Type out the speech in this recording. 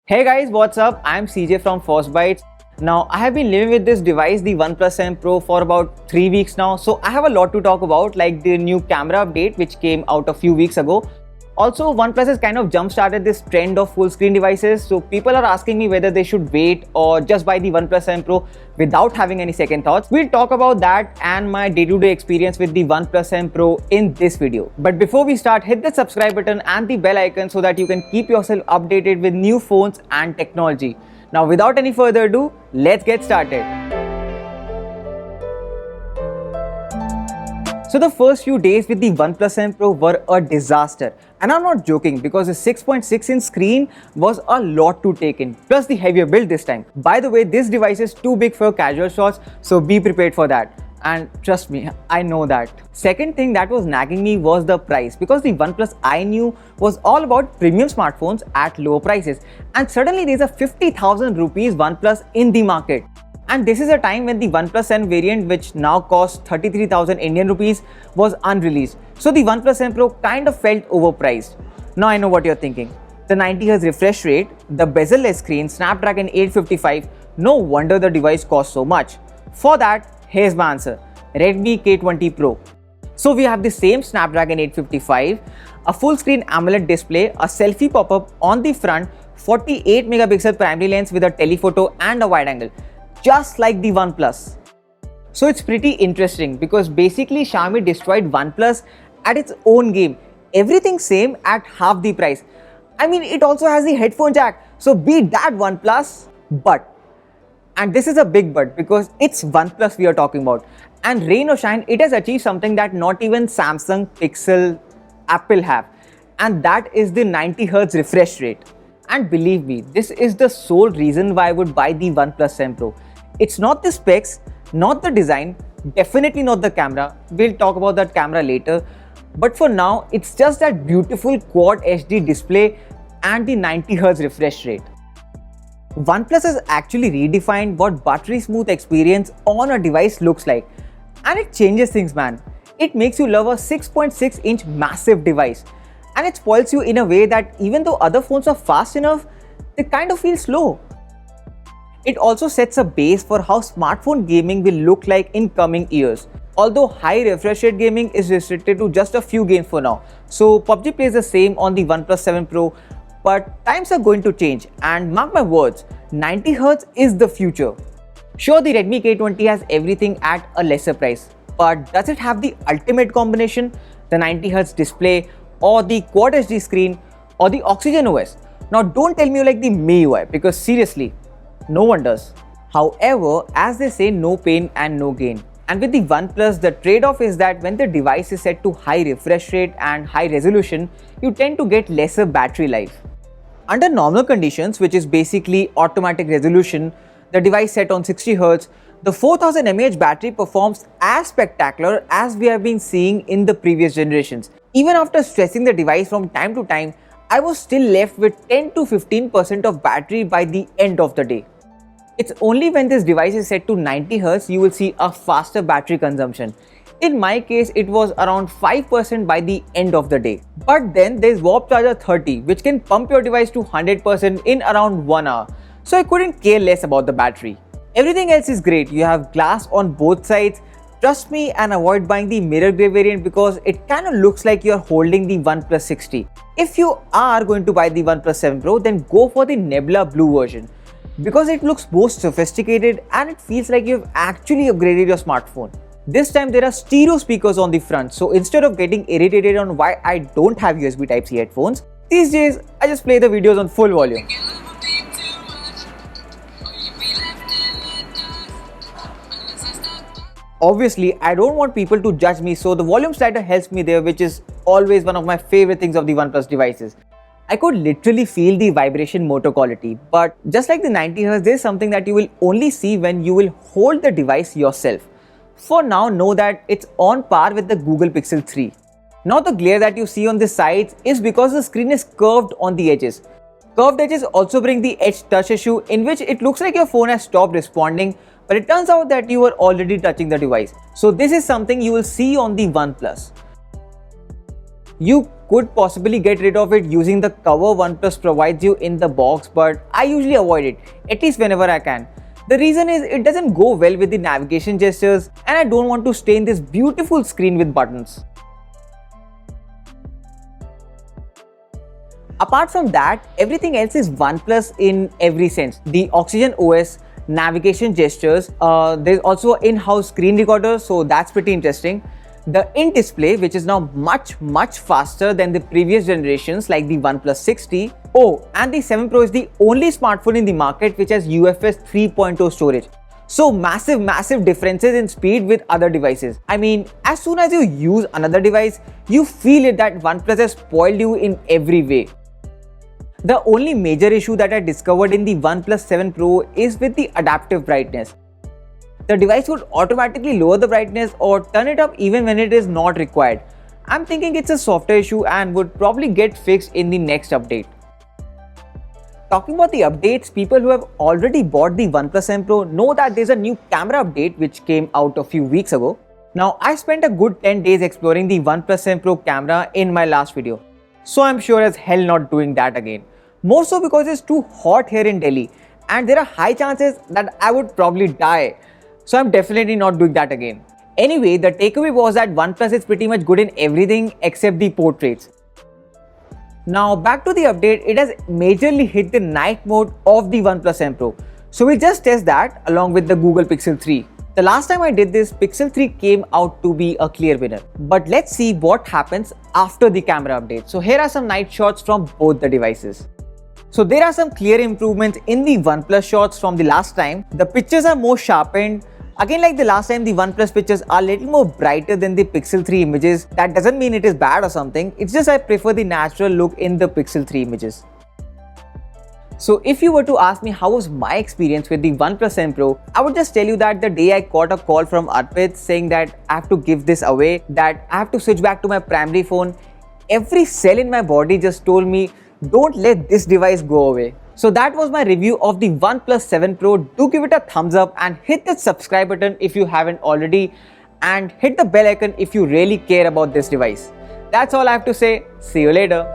Hey guys, what's up? I'm CJ from Frostbite. Now, I have been living with this device, the OnePlus 7 Pro, for about 3 weeks now. So, I have a lot to talk about, like the new camera update which came out a few weeks ago. Also, OnePlus has kind of jump-started this trend of full-screen devices. So, people are asking me whether they should wait or just buy the OnePlus 7 Pro without having any second thoughts. We'll talk about that and my day-to-day experience with the OnePlus 7 Pro in this video. But before we start, hit the subscribe button and the bell icon so that you can keep yourself updated with new phones and technology. Now, without any further ado, let's get started. So the first few days with the OnePlus 7 Pro were a disaster. And I'm not joking because the 6.6-inch screen was a lot to take in, plus the heavier build this time. By the way, this device is too big for casual shots, so be prepared for that. And trust me, I know that. Second thing that was nagging me was the price, because the OnePlus I knew was all about premium smartphones at low prices. And suddenly there's a 50,000 rupees OnePlus in the market. And this is a time when the OnePlus 7 variant, which now costs 33,000 Indian rupees, was unreleased. So the OnePlus 7 Pro kind of felt overpriced. Now I know what you're thinking. The 90Hz refresh rate, the bezel-less screen, Snapdragon 855, no wonder the device costs so much. For that, here's my answer. Redmi K20 Pro. So we have the same Snapdragon 855, a full-screen AMOLED display, a selfie pop-up on the front, 48 megapixel primary lens with a telephoto and a wide angle, just like the OnePlus. So it's pretty interesting because basically Xiaomi destroyed OnePlus at its own game. Everything same at half the price. I mean, it also has the headphone jack, so beat that OnePlus. But, and this is a big but, because it's OnePlus we are talking about, and rain or shine, it has achieved something that not even Samsung, Pixel, Apple have, and that is the 90Hz refresh rate. And believe me, this is the sole reason why I would buy the OnePlus 7 Pro. It's not the specs, not the design, definitely not the camera. We'll talk about that camera later. But for now, it's just that beautiful Quad HD display and the 90Hz refresh rate. OnePlus has actually redefined what buttery smooth experience on a device looks like. And it changes things, man. It makes you love a 6.6-inch massive device. And it spoils you in a way that even though other phones are fast enough, they kind of feel slow. It also sets a base for how smartphone gaming will look like in coming years. Although high refresh rate gaming is restricted to just a few games for now. So PUBG plays the same on the OnePlus 7 Pro, but times are going to change, and mark my words, 90Hz is the future. Sure, the Redmi K20 has everything at a lesser price, but does it have the ultimate combination? The 90Hz display, or the Quad HD screen, or the Oxygen OS? Now don't tell me you like the MIUI, because seriously, no one does. However, as they say, no pain and no gain. And with the OnePlus, the trade-off is that when the device is set to high refresh rate and high resolution, you tend to get lesser battery life. Under normal conditions, which is basically automatic resolution, the device set on 60Hz, the 4000 mAh battery performs as spectacular as we have been seeing in the previous generations. Even after stressing the device from time to time, I was still left with 10 to 15% of battery by the end of the day. It's only when this device is set to 90Hz you will see a faster battery consumption. In my case, it was around 5% by the end of the day. But then there's Warp Charger 30, which can pump your device to 100% in around 1 hour. So I couldn't care less about the battery. Everything else is great. You have glass on both sides. Trust me, and avoid buying the mirror grey variant because it kind of looks like you're holding the OnePlus 60. If you are going to buy the OnePlus 7 Pro, then go for the Nebula Blue version, because it looks more sophisticated and it feels like you've actually upgraded your smartphone. This time there are stereo speakers on the front, so instead of getting irritated on why I don't have USB Type-C headphones, these days I just play the videos on full volume. Obviously, I don't want people to judge me, so the volume slider helps me there, which is always one of my favorite things of the OnePlus devices. I could literally feel the vibration motor quality, but just like the 90Hz, there's something that you will only see when you will hold the device yourself. For now, know that it's on par with the Google Pixel 3. Now the glare that you see on the sides is because the screen is curved on the edges. Curved edges also bring the edge touch issue, in which it looks like your phone has stopped responding, but it turns out that you were already touching the device. So this is something you will see on the OnePlus. You could possibly get rid of it using the cover OnePlus provides you in the box, but I usually avoid it, at least whenever I can. The reason is it doesn't go well with the navigation gestures and I don't want to stain this beautiful screen with buttons. Apart from that, everything else is OnePlus in every sense. The Oxygen OS, navigation gestures, there's also an in-house screen recorder, so that's pretty interesting. The in-display, which is now much faster than the previous generations like the OnePlus 6T. Oh, and the 7 Pro is the only smartphone in the market which has UFS 3.0 storage. So massive differences in speed with other devices. I mean, as soon as you use another device, you feel it that OnePlus has spoiled you in every way. The only major issue that I discovered in the OnePlus 7 Pro is with the adaptive brightness. The device would automatically lower the brightness or turn it up even when it is not required. I'm thinking it's a software issue and would probably get fixed in the next update. Talking about the updates, people who have already bought the OnePlus 7 Pro know that there's a new camera update which came out a few weeks ago. Now, I spent a good 10 days exploring the OnePlus 7 Pro camera in my last video. So I'm sure as hell not doing that again. More so because it's too hot here in Delhi and there are high chances that I would probably die. So I'm definitely not doing that again. Anyway, the takeaway was that OnePlus is pretty much good in everything except the portraits. Now back to the update, it has majorly hit the night mode of the OnePlus 7 Pro. So we'll just test that along with the Google Pixel 3. The last time I did this, Pixel 3 came out to be a clear winner. But let's see what happens after the camera update. So here are some night shots from both the devices. So there are some clear improvements in the OnePlus shots from the last time. The pictures are more sharpened. Again, like the last time, the OnePlus pictures are a little more brighter than the Pixel 3 images. That doesn't mean it is bad or something. It's just I prefer the natural look in the Pixel 3 images. So if you were to ask me how was my experience with the OnePlus 7 Pro, I would just tell you that the day I got a call from Arpit saying that I have to give this away, that I have to switch back to my primary phone, every cell in my body just told me, don't let this device go away. So that was my review of the OnePlus 7 Pro. Do give it a thumbs up and hit that subscribe button if you haven't already, and hit the bell icon if you really care about this device. That's all I have to say. See you later.